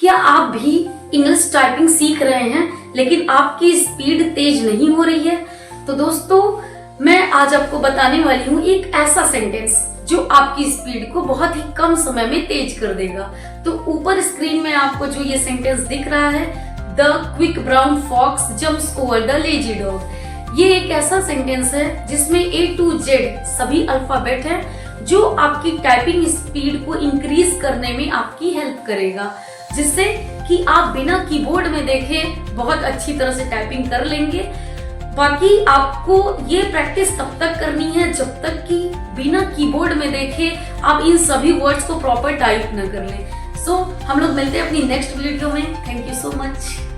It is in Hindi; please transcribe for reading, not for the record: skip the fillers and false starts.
क्या आप भी इंग्लिश टाइपिंग सीख रहे हैं लेकिन आपकी स्पीड तेज नहीं हो रही है? तो दोस्तों मैं आज आपको बताने वाली हूँ एक ऐसा सेंटेंस जो आपकी स्पीड को बहुत ही कम समय में तेज कर देगा। तो ऊपर स्क्रीन में आपको जो ये सेंटेंस दिख रहा है, the quick brown fox jumps over the lazy dog, ये एक ऐसा सेंटेंस है जिसमें A to Z सभी अल्फाबेट है जो आपकी टाइपिंग स्पीड को इंक्रीज करने में आपकी हेल्प करेगा, जिससे कि आप बिना कीबोर्ड में देखे बहुत अच्छी तरह से टाइपिंग कर लेंगे। बाकी आपको ये प्रैक्टिस तब तक करनी है जब तक कि बिना कीबोर्ड में देखे आप इन सभी वर्ड्स को प्रॉपर टाइप न कर लें। सो हम लोग मिलते हैं अपनी नेक्स्ट वीडियो में। Thank you so much.